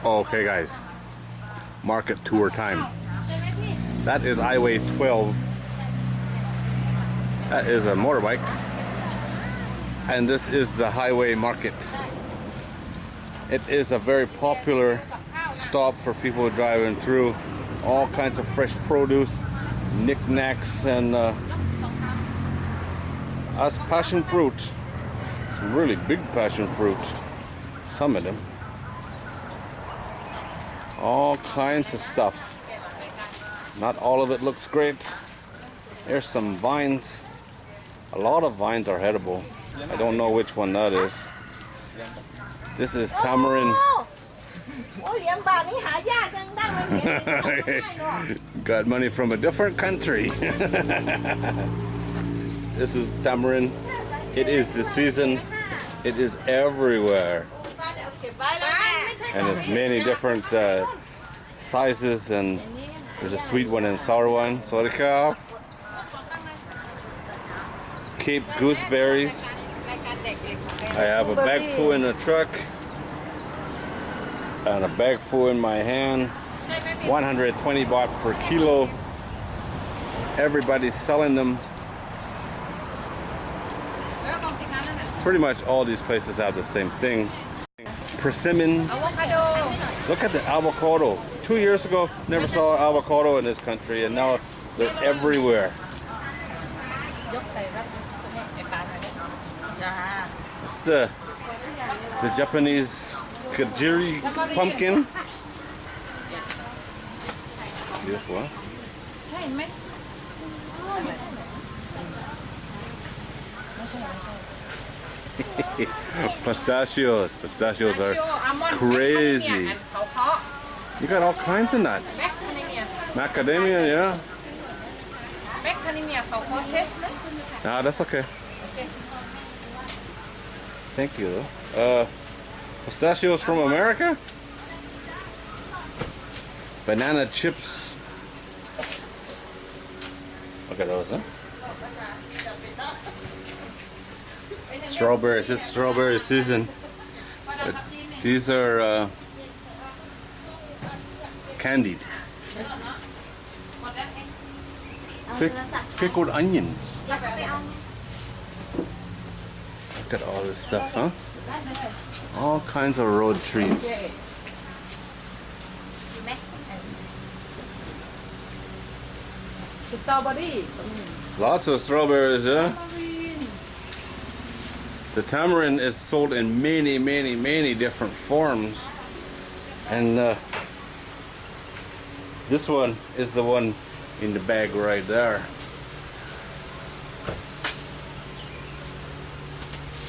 Okay guys, market tour time. That is Highway 12. That is a motorbike. And this is the highway market. It is a very popular stop for people driving through. All kinds of fresh produce, knickknacks, and us passion fruit. Some really big passion fruit. Some of them. All kinds of stuff. Not all of it looks great. There's some vines. A lot of vines are edible. I don't know which one that is. This is tamarind. Got money from a different country. This is tamarind. It is the season. It is everywhere. And it's many different sizes, and there's a sweet one and a sour one. Sorry, Cape gooseberries. I have a bag full in the truck and a bag full in my hand. 120 baht per kilo. Everybody's selling them. Pretty much all these places have the same thing. Persimmons. Look at the avocado. 2 years ago, never saw avocado in this country, and now they're everywhere. It's the Japanese kajiri pumpkin. Beautiful, huh? Pistachios. Pistachios are crazy. You got all kinds of nuts. Macadamia, yeah. Ah, that's okay. Thank you. Pistachios from America? Banana chips. Look at those, huh? Strawberries. It's strawberry season. But these are candied. Pickled onions. Look at all this stuff, huh? All kinds of road treats. Strawberry. Lots of strawberries, yeah? The tamarind is sold in many different forms. And this one is the one in the bag right there.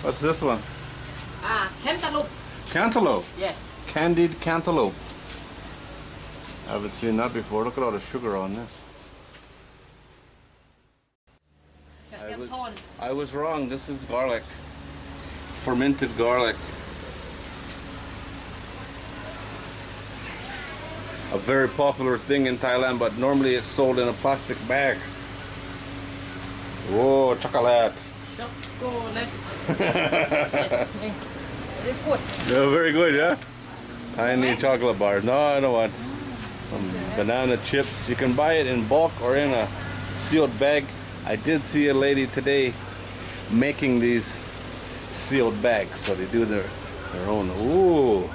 What's this one? Cantaloupe. Cantaloupe? Yes. Candied cantaloupe. I haven't seen that before. Look at all the sugar on this. I was wrong. This is garlic. Fermented garlic. A very popular thing in Thailand, but normally it's sold in a plastic bag. Whoa, chocolate. Chocolate. Yes. Very good. Yeah, very good, yeah? Tiny chocolate bars. No, I don't want. Banana chips. You can buy it in bulk or in a sealed bag. I did see a lady today making these sealed bags, so they do their own. Ooh,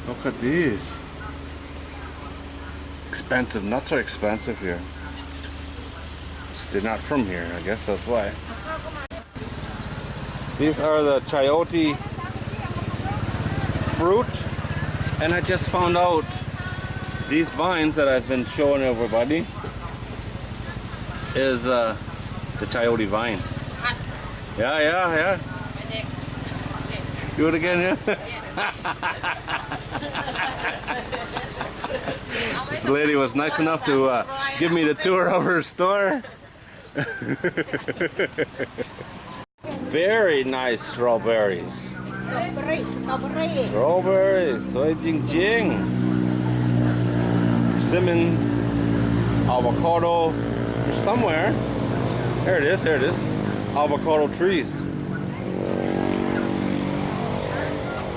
look at these. Expensive. Nuts are expensive here. They're not from here, I guess that's why. These are the chayote fruit, and I just found out these vines that I've been showing everybody is the chayote vine. Yeah. Do it again, yeah? This lady was nice enough to give me the tour of her store. Very nice strawberries. Strawberries, soy jing jing. Persimmons, avocado. There's somewhere. Here it is. Avocado trees.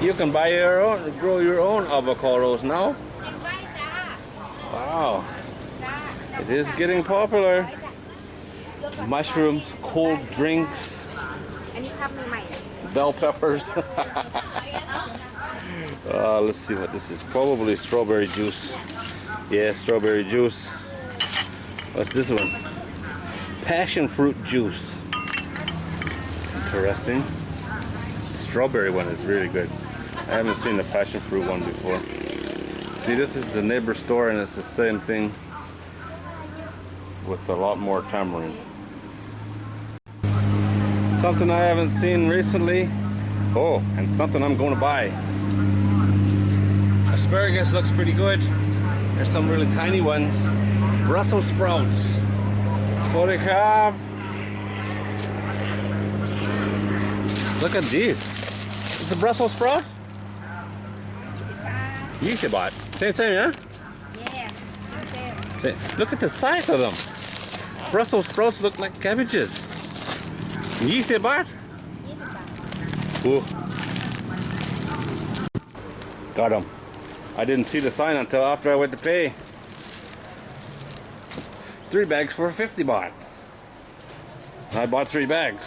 You can buy your own, grow your own avocados now. ชิมได้จ้า Wow, จ้า it is getting popular. Mushrooms, cold drinks, อันนี้ทำใหม่ bell peppers. Let's see what this is. Probably strawberry juice. Yeah, strawberry juice. What's this one? Passion fruit juice. Interesting. The strawberry one is really good. I haven't seen the passion fruit one before. See, this is the neighbor store, and it's the same thing with a lot more tamarind. Something I haven't seen recently. Oh, and something I'm going to buy. Asparagus looks pretty good. There's some really tiny ones. Brussels sprouts. Sorry, Cab. Look at these. It's a Brussels sprout? 20 baht. Same, yeah? ๆ yeah Look at the size of them. Brussels sprouts look like cabbages. 20 baht? 20 บาท Ooh. Got them. I didn't see the sign until after I went to pay. 3 bags for 50 baht. I bought 3 bags.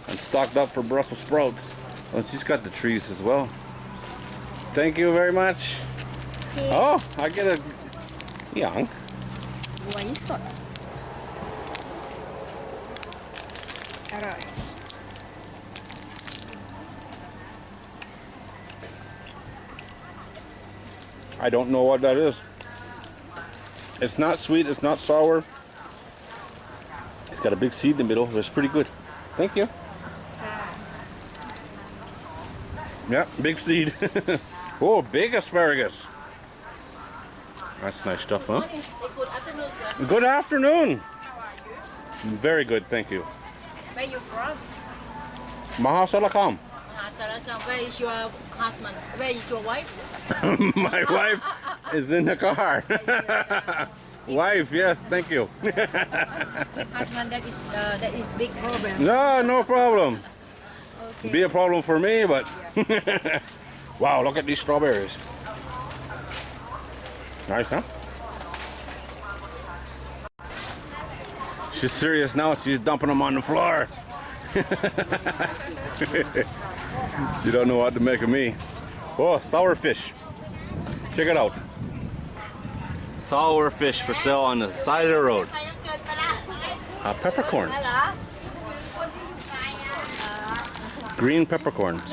I'm stocked up for Brussels sprouts. Oh, she's got the trees as well. Thank you very much. ชีส Oh, I get a young. หวยสด อร่อย I don't know what that is. It's not sweet, it's not sour. It's got a big seed in the middle, but it's pretty good. Thank you. ค่ะ Yeah, big seed. Oh, big asparagus. That's nice stuff, huh? Good afternoon, sir. Good afternoon. Very good, thank you. Where you from? Mahasalakam. Sarakam. Where is your husband? Where is your wife? My wife is in the car. Wife, yes, thank you. Husband, that is big problem. No, no problem. Okay. Be a problem for me, but wow, look at these strawberries. Nice, huh? She's serious now. She's dumping them on the floor. She don't know what to make of me. Oh, sour fish. Check it out. Sour fish for sale on the side of the road. Peppercorns. Green peppercorns.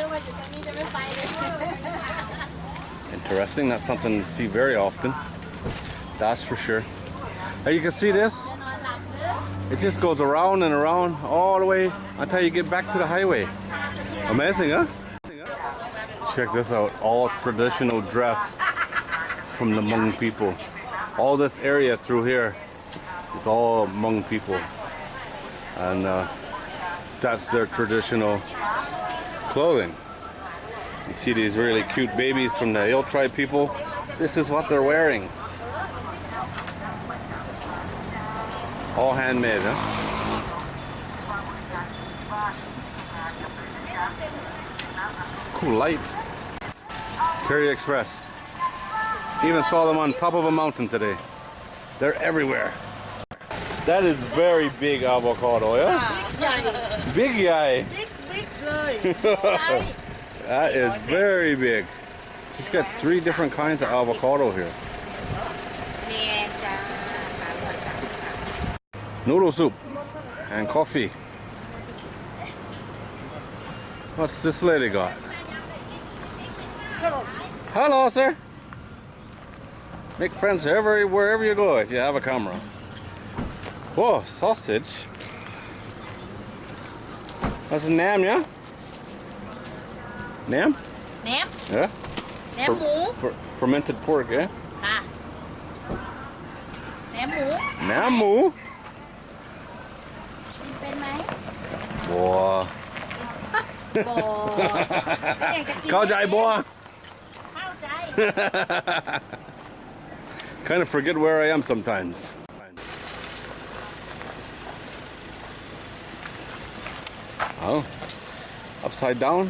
Interesting. That's something to see very often. That's for sure. Hey, you can see this. It just goes around and around all the way until you get back to the highway. Amazing, huh? Check this out. All traditional dress from the Hmong people. All this area through here is all Hmong people. And that's their traditional clothing. You see these really cute babies from the Hill tribe people. This is what they're wearing. All handmade, huh? Cool light. Prairie Express. Even saw them on top of a mountain today. They're everywhere. That is very big avocado, yeah? Big yai. Big เลย That is very big. She's got 3 different kinds of avocado here. เมียจ้า Noodle soup and coffee. What's this lady got? Hello, sir. Make friends wherever you go if you have a camera. Whoa, sausage. That's a nam, yeah? Nam? แหนม Yeah. แหนมหมู Fermented pork, yeah? ค่ะแหนมหมู Nam mu. กินเป็นไหม Boah. บ่ไม่อยากจะกิน Cao Jai boy. เข้าใจ Kind of forget where I am sometimes. Oh, upside down.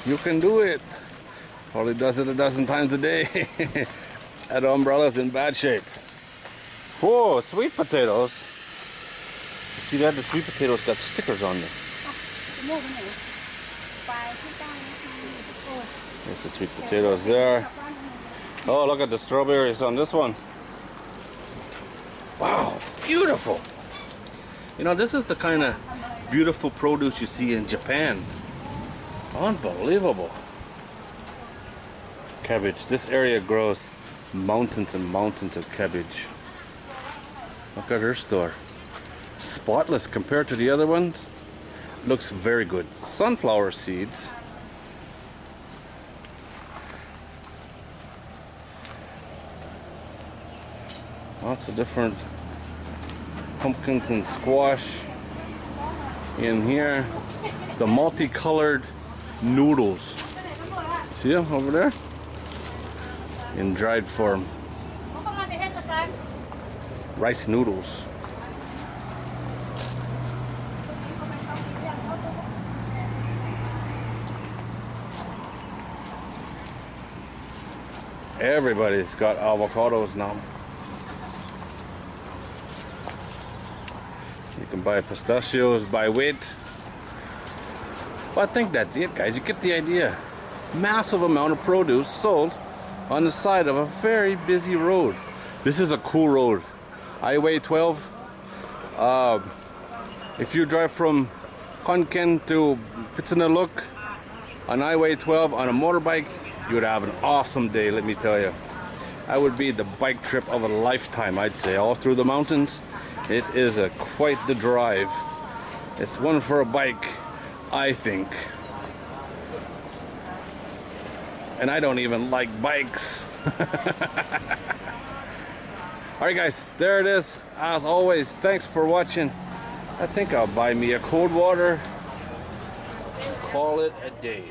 You can do it. Probably does it a dozen times a day. That umbrella's in bad shape. Whoa, sweet potatoes. See that? The sweet potatoes got stickers on them. โม่ไปไหนไปที่ใต้นะคะโอ้ There's the sweet potatoes there. Oh, look at the strawberries on this one. Wow, beautiful. You know, this is the kind of beautiful produce you see in Japan. Unbelievable. Cabbage. This area grows mountains and mountains of cabbage. Look at her store. Spotless compared to the other ones. Looks very good. Sunflower seeds. Lots of different pumpkins and squash in here. The multicolored noodles. See them over there? In dried form. เขาก็มาในเทศกาล Rice noodles. Everybody's got avocados now. You can buy pistachios by weight. Well, I think that's it, guys. You get the idea. Massive amount of produce sold on the side of a very busy road. This is a cool road. Highway 12. If you drive from Konkan to Pitsanaluk on Highway 12 on a motorbike, you would have an awesome day, let me tell you. That would be the bike trip of a lifetime, I'd say, all through the mountains. It is quite the drive. It's one for a bike, I think. And I don't even like bikes. Alright guys, there it is. As always, thanks for watching. I think I'll buy me a cold water. Call it a day.